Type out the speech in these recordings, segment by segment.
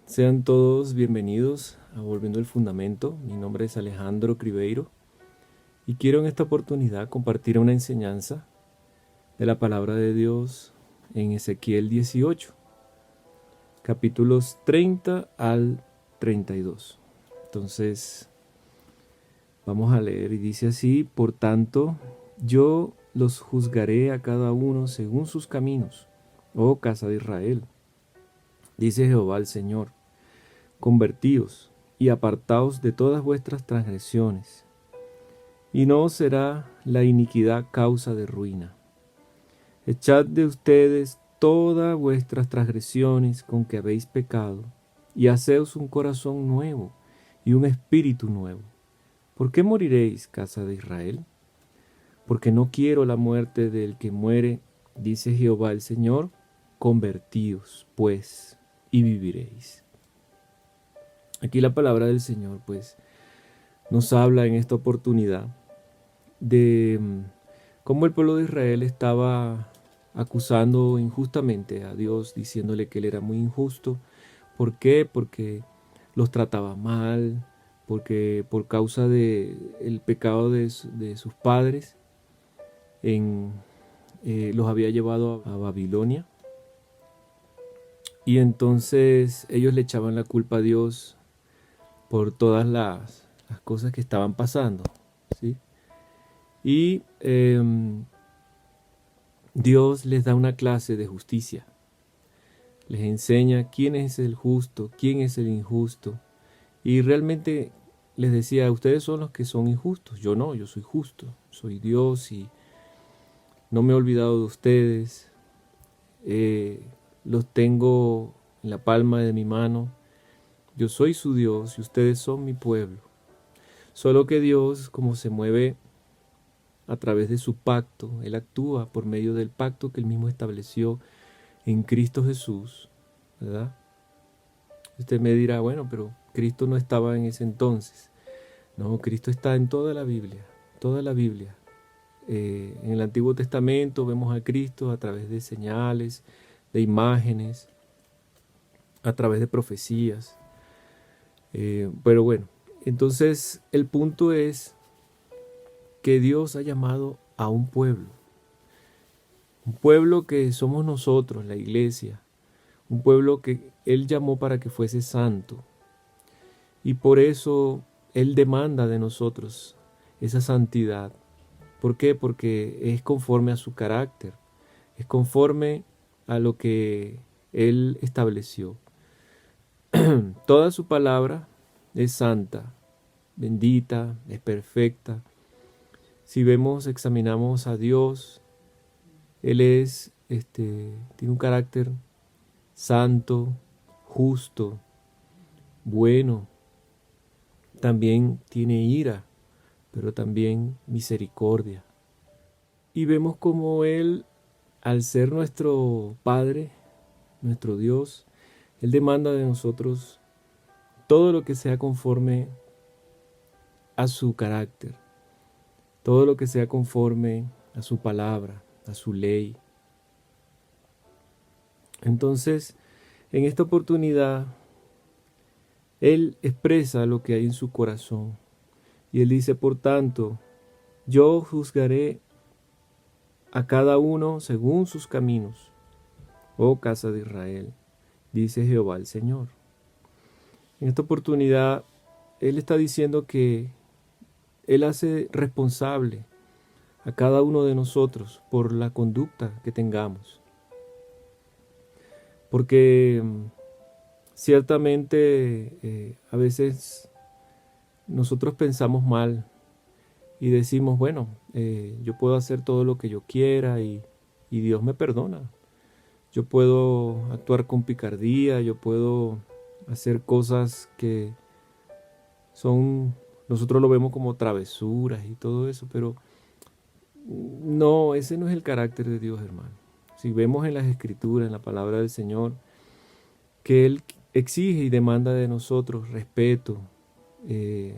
Sean todos bienvenidos a Volviendo el Fundamento. Mi nombre es Alejandro Cribeiro y quiero en esta oportunidad compartir una enseñanza de la palabra de Dios en Ezequiel 18, capítulos 30 al 32. Entonces, vamos a leer y dice así: por tanto, yo los juzgaré a cada uno según sus caminos, oh casa de Israel, dice Jehová el Señor. Convertíos y apartaos de todas vuestras transgresiones, y no os será la iniquidad causa de ruina. Echad de ustedes todas vuestras transgresiones con que habéis pecado, y haceos un corazón nuevo y un espíritu nuevo. ¿Por qué moriréis, casa de Israel? Porque no quiero la muerte del que muere, dice Jehová el Señor. Convertíos, pues, y viviréis. Aquí la palabra del Señor, pues, nos habla en esta oportunidad de cómo el pueblo de Israel estaba acusando injustamente a Dios, diciéndole que Él era muy injusto. ¿Por qué? Porque los trataba mal, porque por causa del pecado de sus padres, los había llevado a Babilonia. Y entonces ellos le echaban la culpa a Dios por todas las cosas que estaban pasando, ¿sí? Y Dios les da una clase de justicia. Les enseña quién es el justo, quién es el injusto. Y realmente les decía: ustedes son los que son injustos. Yo no, yo soy justo. Soy Dios y no me he olvidado de ustedes. Los tengo en la palma de mi mano. Yo soy su Dios y ustedes son mi pueblo. Solo que Dios, como se mueve a través de su pacto, Él actúa por medio del pacto que Él mismo estableció en Cristo Jesús, ¿verdad? Usted me dirá: bueno, pero Cristo no estaba en ese entonces. No, Cristo está en toda la Biblia, toda la Biblia. En el Antiguo Testamento vemos a Cristo a través de señales, de imágenes, a través de profecías. Pero bueno, entonces el punto es que Dios ha llamado a un pueblo que somos nosotros, la iglesia, un pueblo que Él llamó para que fuese santo, y por eso Él demanda de nosotros esa santidad. ¿Por qué? Porque es conforme a su carácter, es conforme a lo que Él estableció. Toda su palabra es santa, bendita, es perfecta. Si examinamos a Dios, Él tiene un carácter santo, justo, bueno. También tiene ira, pero también misericordia. Y vemos como Él, al ser nuestro Padre, nuestro Dios, Él demanda de nosotros todo lo que sea conforme a su carácter, todo lo que sea conforme a su palabra, a su ley. Entonces, en esta oportunidad, Él expresa lo que hay en su corazón. Y Él dice: por tanto, yo juzgaré a cada uno según sus caminos, oh casa de Israel, dice Jehová el Señor. En esta oportunidad, Él está diciendo que Él hace responsable a cada uno de nosotros por la conducta que tengamos. Porque ciertamente a veces nosotros pensamos mal y decimos: bueno, yo puedo hacer todo lo que yo quiera y Dios me perdona. Yo puedo actuar con picardía, yo puedo hacer cosas que nosotros lo vemos como travesuras y todo eso, pero no, ese no es el carácter de Dios, hermano. Si vemos en las Escrituras, en la palabra del Señor, que Él exige y demanda de nosotros respeto, que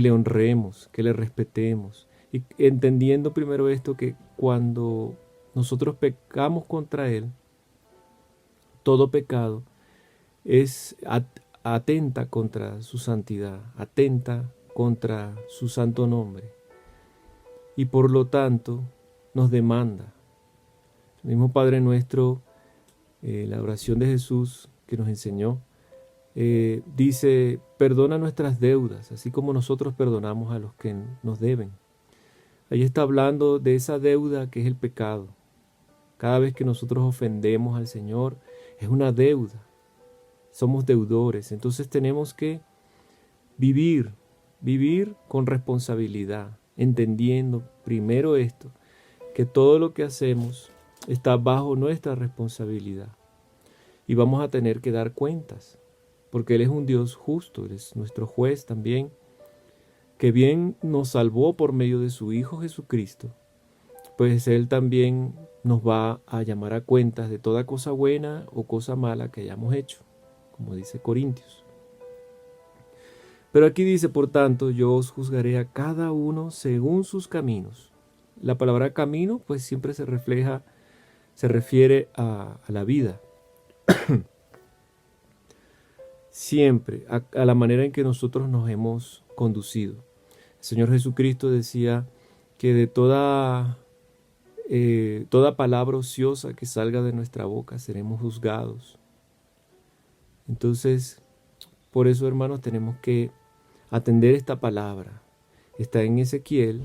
le honremos, que le respetemos, y entendiendo primero esto, que cuando nosotros pecamos contra Él, todo pecado atenta contra su santidad, atenta contra su santo nombre y por lo tanto nos demanda. El mismo Padre Nuestro, la oración de Jesús que nos enseñó, dice: perdona nuestras deudas, así como nosotros perdonamos a los que nos deben. Ahí está hablando de esa deuda que es el pecado. Cada vez que nosotros ofendemos al Señor, es una deuda. Somos deudores. Entonces tenemos que vivir con responsabilidad, entendiendo primero esto, que todo lo que hacemos está bajo nuestra responsabilidad. Y vamos a tener que dar cuentas, porque Él es un Dios justo, Él es nuestro juez también, que bien nos salvó por medio de su Hijo Jesucristo, pues Él también nos va a llamar a cuentas de toda cosa buena o cosa mala que hayamos hecho, como dice Corintios. Pero aquí dice: por tanto, yo os juzgaré a cada uno según sus caminos. La palabra camino, pues siempre se refiere a la vida. Siempre, a la manera en que nosotros nos hemos conducido. El Señor Jesucristo decía que de toda palabra ociosa que salga de nuestra boca seremos juzgados. Entonces, por eso, hermanos, tenemos que atender esta palabra. Está en Ezequiel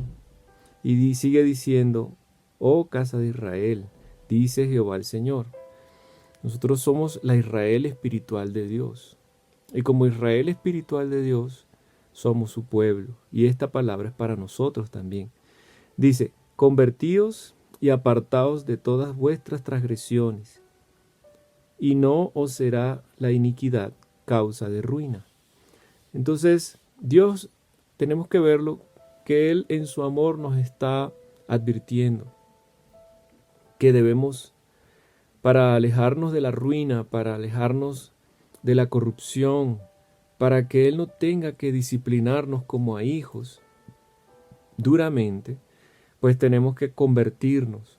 y sigue diciendo: oh casa de Israel, dice Jehová el Señor. Nosotros somos la Israel espiritual de Dios. Y como Israel espiritual de Dios, somos su pueblo. Y esta palabra es para nosotros también. Dice: convertíos y apartaos de todas vuestras transgresiones, y no os será la iniquidad causa de ruina. Entonces, Dios, tenemos que verlo, que Él en su amor nos está advirtiendo que debemos, para alejarnos de la ruina, para alejarnos de la corrupción, para que Él no tenga que disciplinarnos como a hijos duramente, pues tenemos que convertirnos,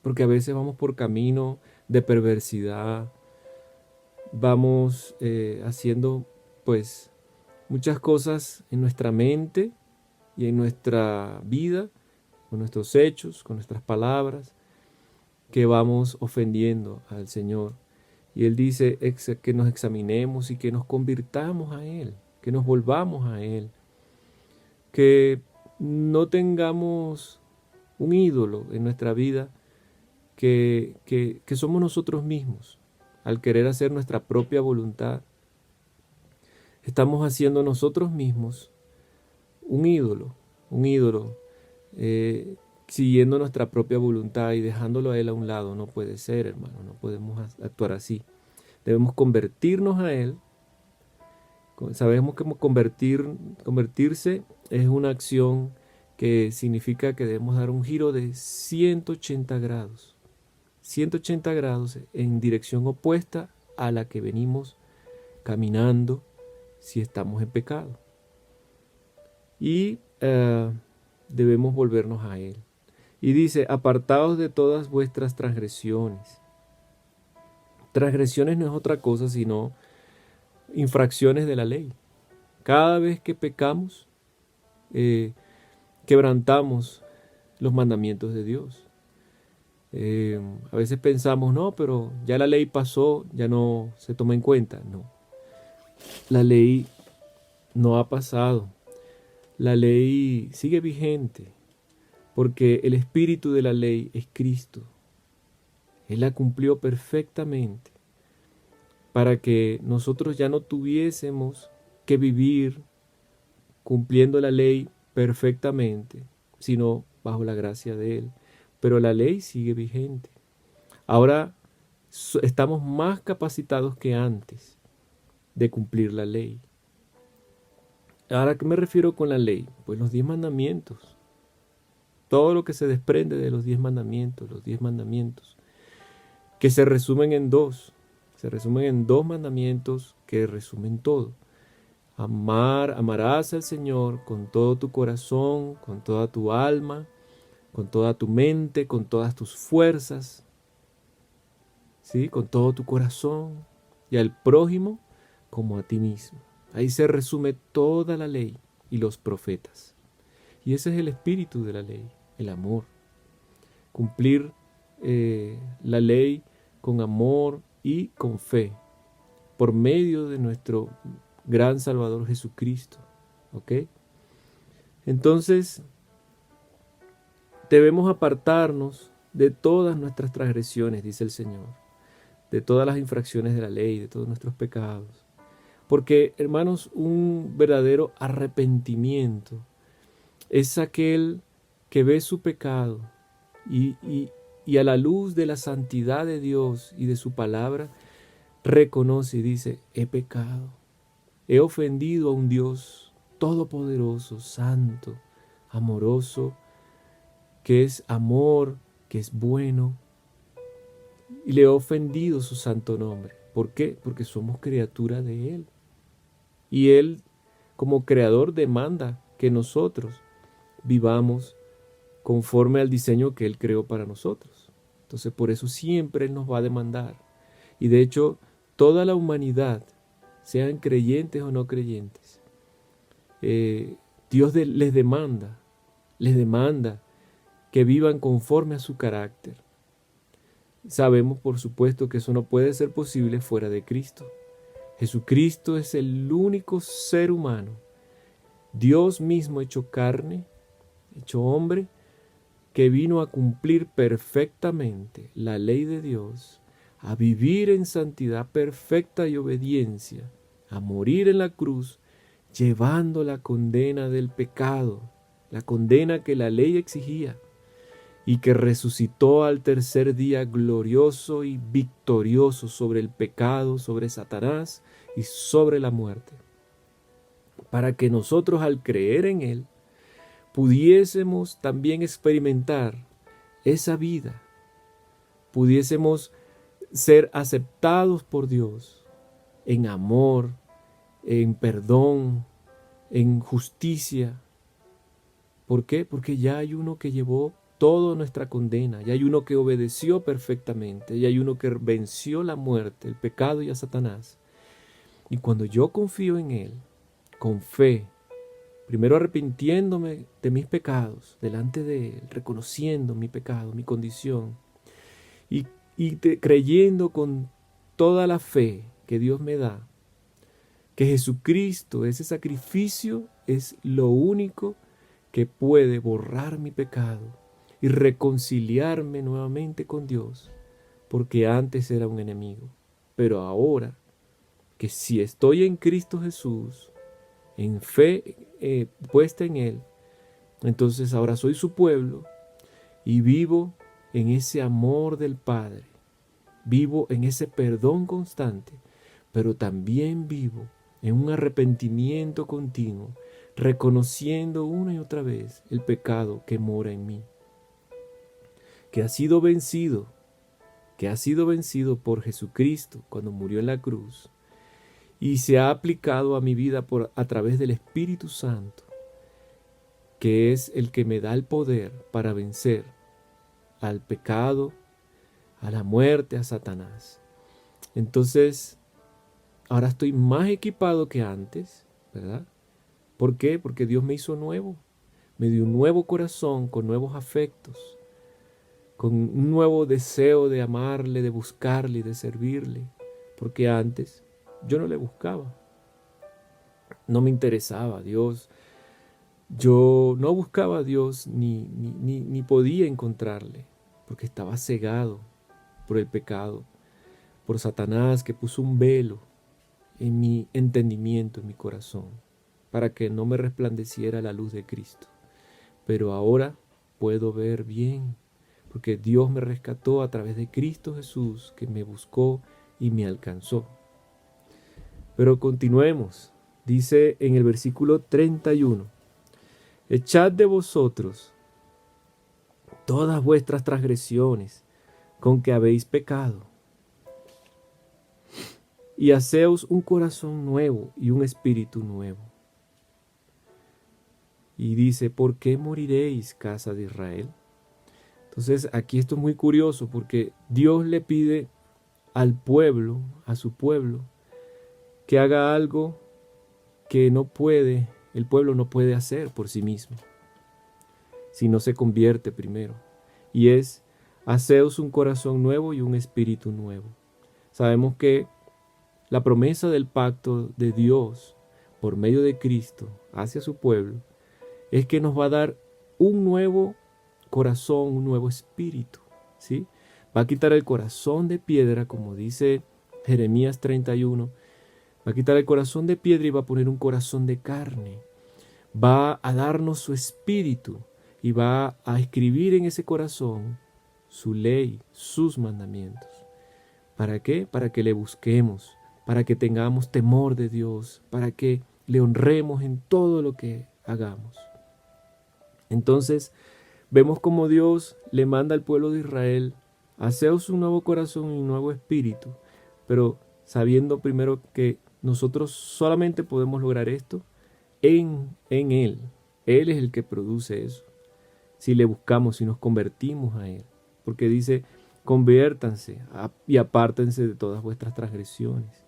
porque a veces vamos por camino de perversidad, vamos haciendo pues muchas cosas en nuestra mente y en nuestra vida, con nuestros hechos, con nuestras palabras, que vamos ofendiendo al Señor. Y Él dice que nos examinemos y que nos convirtamos a Él, que nos volvamos a Él, que no tengamos un ídolo en nuestra vida, que somos nosotros mismos. Al querer hacer nuestra propia voluntad, estamos haciendo nosotros mismos un ídolo, siguiendo nuestra propia voluntad y dejándolo a Él a un lado. No puede ser, hermano, no podemos actuar así. Debemos convertirnos a Él. Sabemos que convertirse es una acción que significa que debemos dar un giro de 180 grados. 180 grados en dirección opuesta a la que venimos caminando si estamos en pecado. Y debemos volvernos a Él. Y dice: apartaos de todas vuestras transgresiones. Transgresiones no es otra cosa sino infracciones de la ley. Cada vez que pecamos, quebrantamos los mandamientos de Dios. A veces pensamos: no, pero ya la ley pasó, ya no se toma en cuenta. No, la ley no ha pasado. La ley sigue vigente, porque el espíritu de la ley es Cristo. Él la cumplió perfectamente para que nosotros ya no tuviésemos que vivir cumpliendo la ley perfectamente, sino bajo la gracia de Él. Pero la ley sigue vigente. Ahora estamos más capacitados que antes de cumplir la ley. Ahora, ¿a qué me refiero con la ley? Pues los 10 mandamientos. Todo lo que se desprende de los 10 mandamientos, que se resumen en dos. Se resumen en 2 mandamientos que resumen todo. Amarás al Señor con todo tu corazón, con toda tu alma, con toda tu mente, con todas tus fuerzas. ¿sí? Con todo tu corazón, y al prójimo como a ti mismo. Ahí se resume toda la ley y los profetas. Y ese es el espíritu de la ley, el amor. Cumplir la ley con amor y con fe, por medio de nuestro gran Salvador Jesucristo. ¿Ok? Entonces, debemos apartarnos de todas nuestras transgresiones, dice el Señor, de todas las infracciones de la ley, de todos nuestros pecados. Porque, hermanos, un verdadero arrepentimiento es aquel que ve su pecado y a la luz de la santidad de Dios y de su palabra, reconoce y dice, he pecado, he ofendido a un Dios todopoderoso, santo, amoroso, que es amor, que es bueno, y le he ofendido su santo nombre. ¿Por qué? Porque somos criatura de Él. Y Él, como creador, demanda que nosotros vivamos conforme al diseño que Él creó para nosotros. Entonces, por eso siempre Él nos va a demandar. Y de hecho, toda la humanidad, sean creyentes o no creyentes, Dios les demanda que vivan conforme a su carácter. Sabemos, por supuesto, que eso no puede ser posible fuera de Cristo. Jesucristo es el único ser humano, Dios mismo hecho carne, hecho hombre, que vino a cumplir perfectamente la ley de Dios, a vivir en santidad perfecta y obediencia, a morir en la cruz, llevando la condena del pecado, la condena que la ley exigía, y que resucitó al tercer día glorioso y victorioso sobre el pecado, sobre Satanás y sobre la muerte, para que nosotros al creer en Él pudiésemos también experimentar esa vida, pudiésemos ser aceptados por Dios en amor, en perdón, en justicia. ¿Por qué? Porque ya hay uno que llevó toda nuestra condena, ya hay uno que obedeció perfectamente, ya hay uno que venció la muerte, el pecado y a Satanás. Y cuando yo confío en Él, con fe, primero arrepintiéndome de mis pecados delante de Él, reconociendo mi pecado, mi condición, creyendo con toda la fe que Dios me da, que Jesucristo, ese sacrificio, es lo único que puede borrar mi pecado y reconciliarme nuevamente con Dios, porque antes era un enemigo, pero ahora que si estoy en Cristo Jesús, en fe puesta en Él, entonces ahora soy su pueblo y vivo en ese amor del Padre, vivo en ese perdón constante, pero también vivo en un arrepentimiento continuo, reconociendo una y otra vez el pecado que mora en mí, que ha sido vencido por Jesucristo cuando murió en la cruz y se ha aplicado a mi vida a través del Espíritu Santo, que es el que me da el poder para vencer al pecado, a la muerte, a Satanás. Entonces, ahora estoy más equipado que antes, ¿verdad? ¿Por qué? Porque Dios me hizo nuevo, me dio un nuevo corazón con nuevos afectos, con un nuevo deseo de amarle, de buscarle y de servirle, porque antes yo no le buscaba, no me interesaba Dios, yo no buscaba a Dios ni podía encontrarle, porque estaba cegado por el pecado, por Satanás que puso un velo en mi entendimiento, en mi corazón, para que no me resplandeciera la luz de Cristo. Pero ahora puedo ver bien, porque Dios me rescató a través de Cristo Jesús, que me buscó y me alcanzó. Pero continuemos. Dice en el versículo 31, echad de vosotros todas vuestras transgresiones con que habéis pecado, y haceos un corazón nuevo y un espíritu nuevo. Y dice, ¿por qué moriréis, casa de Israel? Entonces aquí esto es muy curioso porque Dios le pide al pueblo, a su pueblo, que haga algo que el pueblo no puede hacer por sí mismo, si no se convierte primero. Y es: haceos un corazón nuevo y un espíritu nuevo. Sabemos que la promesa del pacto de Dios por medio de Cristo hacia su pueblo es que nos va a dar un nuevo corazón, un nuevo espíritu, ¿sí? Va a quitar el corazón de piedra, como dice Jeremías 31, va a quitar el corazón de piedra y va a poner un corazón de carne. Va a darnos su espíritu y va a escribir en ese corazón su ley, sus mandamientos. ¿Para qué? Para que le busquemos, para que tengamos temor de Dios, para que le honremos en todo lo que hagamos. Entonces, vemos como Dios le manda al pueblo de Israel: haceos un nuevo corazón y un nuevo espíritu, pero sabiendo primero que nosotros solamente podemos lograr esto en Él. Él es el que produce eso. Si le buscamos, si nos convertimos a Él. Porque dice: conviértanse y apártense de todas vuestras transgresiones.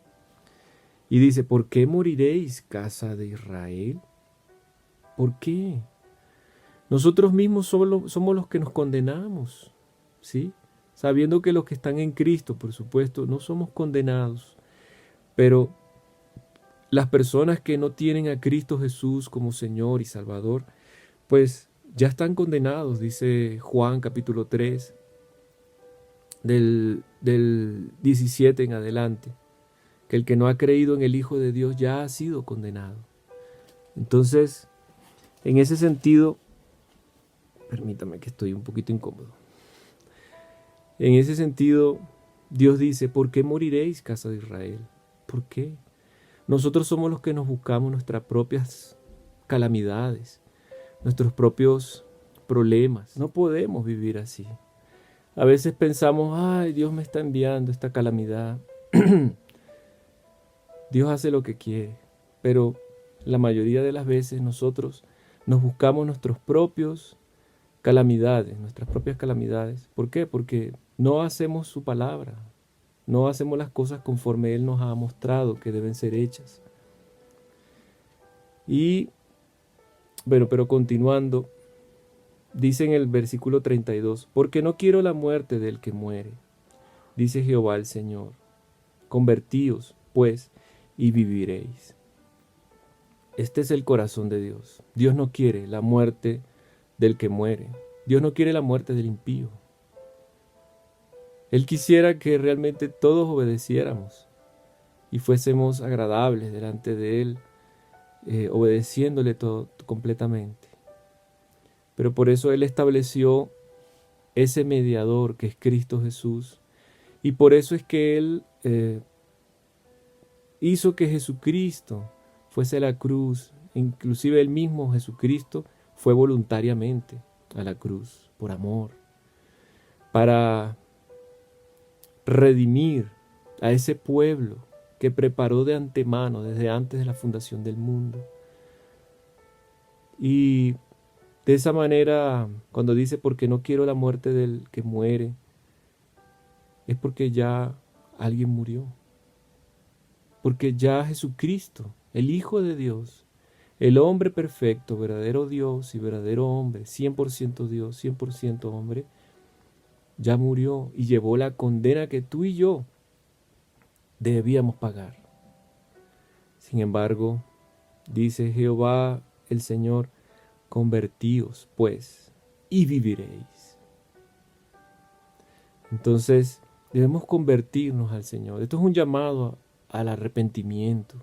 Y dice: ¿por qué moriréis, casa de Israel? ¿Por qué? Nosotros mismos somos los que nos condenamos, ¿sí? Sabiendo que los que están en Cristo, por supuesto, no somos condenados. Pero las personas que no tienen a Cristo Jesús como Señor y Salvador, pues ya están condenados, dice Juan capítulo 3, del 17 en adelante, que el que no ha creído en el Hijo de Dios ya ha sido condenado. Entonces, en ese sentido, permítame que estoy un poquito incómodo. En ese sentido, Dios dice: ¿por qué moriréis, casa de Israel? ¿Por qué? Nosotros somos los que nos buscamos nuestras propias calamidades, nuestros propios problemas. No podemos vivir así. A veces pensamos: ay, Dios me está enviando esta calamidad. Dios hace lo que quiere, pero la mayoría de las veces nosotros nos buscamos nuestras propias calamidades. ¿Por qué? Porque no hacemos su palabra, no hacemos las cosas conforme Él nos ha mostrado que deben ser hechas. Y bueno, pero continuando, dice en el versículo 32, porque no quiero la muerte del que muere, dice Jehová el Señor. Convertíos, pues, y viviréis. Este es el corazón de Dios. Dios no quiere la muerte del que muere. Dios no quiere la muerte del impío. Él quisiera que realmente todos obedeciéramos y fuésemos agradables delante de Él, obedeciéndole todo completamente. Pero por eso Él estableció ese mediador que es Cristo Jesús, y por eso es que Él hizo que Jesucristo fuese a la cruz. Inclusive el mismo Jesucristo fue voluntariamente a la cruz, por amor, para redimir a ese pueblo que preparó de antemano, desde antes de la fundación del mundo. Y de esa manera, cuando dice: porque no quiero la muerte del que muere, es porque ya alguien murió. Porque ya Jesucristo, el Hijo de Dios, el hombre perfecto, verdadero Dios y verdadero hombre, 100% Dios, 100% hombre, ya murió y llevó la condena que tú y yo debíamos pagar. Sin embargo, dice Jehová el Señor: convertíos, pues, y viviréis. Entonces, debemos convertirnos al Señor. Esto es un llamado al arrepentimiento,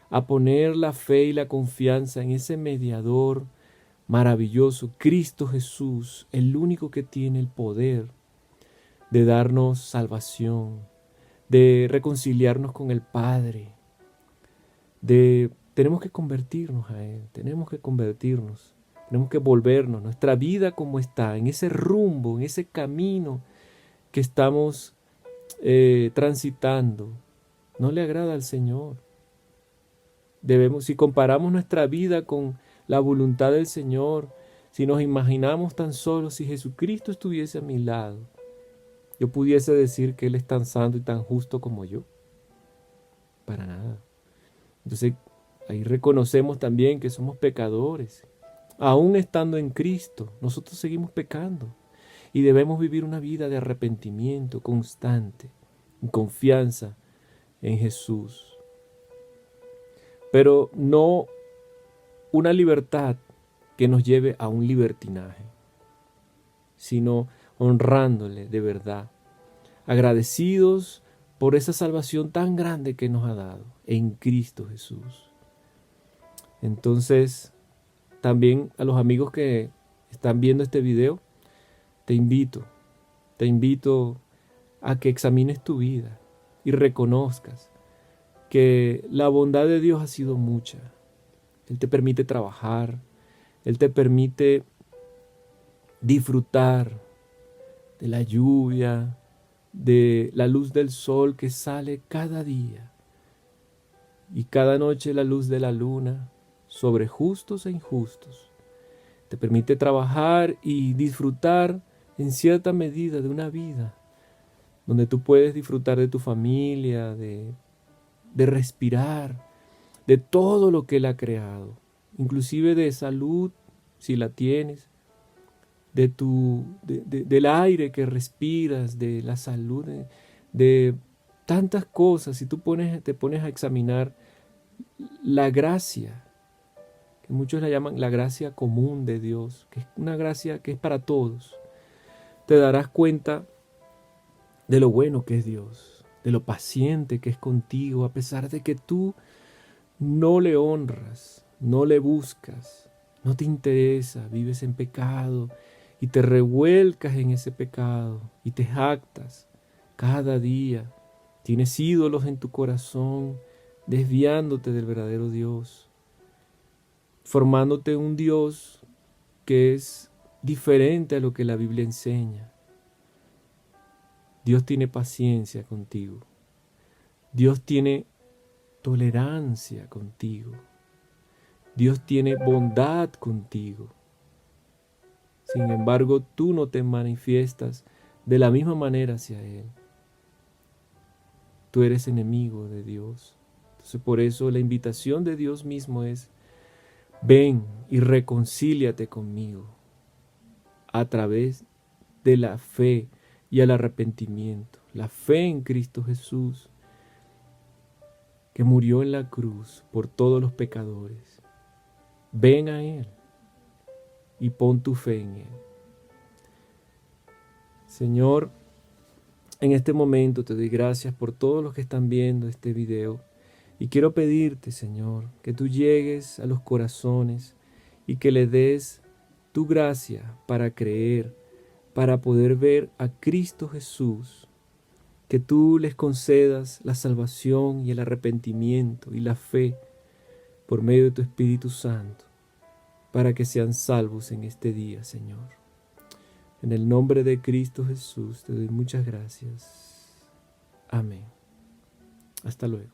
a poner la fe y la confianza en ese mediador maravilloso, Cristo Jesús, el único que tiene el poder de darnos salvación, de reconciliarnos con el Padre. Tenemos que convertirnos a Él, tenemos que volvernos nuestra vida como está, en ese rumbo, en ese camino que estamos transitando. No le agrada al Señor. Si comparamos nuestra vida con la voluntad del Señor, si nos imaginamos tan solo si Jesucristo estuviese a mi lado, yo pudiese decir que Él es tan santo y tan justo como yo. Para nada. Entonces, ahí reconocemos también que somos pecadores. Aún estando en Cristo, nosotros seguimos pecando. Y debemos vivir una vida de arrepentimiento constante, en confianza en Jesús. Pero no una libertad que nos lleve a un libertinaje, sino honrándole de verdad, agradecidos por esa salvación tan grande que nos ha dado en Cristo Jesús. Entonces, también a los amigos que están viendo este video, te invito a que examines tu vida y reconozcas que la bondad de Dios ha sido mucha. Él te permite trabajar, Él te permite disfrutar de la lluvia, de la luz del sol que sale cada día y cada noche la luz de la luna sobre justos e injustos. Te permite trabajar y disfrutar en cierta medida de una vida donde tú puedes disfrutar de tu familia, de respirar, de todo lo que Él ha creado, inclusive de salud, si la tienes, del aire que respiras, de la salud, de tantas cosas. Si tú te pones a examinar la gracia, que muchos la llaman la gracia común de Dios, que es una gracia que es para todos, te darás cuenta de lo bueno que es Dios, de lo paciente que es contigo, a pesar de que tú no le honras, no le buscas, no te interesa, vives en pecado y te revuelcas en ese pecado y te jactas cada día. Tienes ídolos en tu corazón, desviándote del verdadero Dios, formándote un Dios que es diferente a lo que la Biblia enseña. Dios tiene paciencia contigo. Dios tiene tolerancia contigo. Dios tiene bondad contigo. Sin embargo, tú no te manifiestas de la misma manera hacia Él. Tú eres enemigo de Dios. Entonces, por eso la invitación de Dios mismo es: ven y reconcíliate conmigo a través de la fe y el arrepentimiento. La fe en Cristo Jesús, que murió en la cruz por todos los pecadores. Ven a Él y pon tu fe en Él. Señor, en este momento te doy gracias por todos los que están viendo este video y quiero pedirte, Señor, que tú llegues a los corazones y que le des tu gracia para creer, para poder ver a Cristo Jesús, que tú les concedas la salvación y el arrepentimiento y la fe por medio de tu Espíritu Santo, para que sean salvos en este día, Señor. En el nombre de Cristo Jesús te doy muchas gracias. Amén. Hasta luego.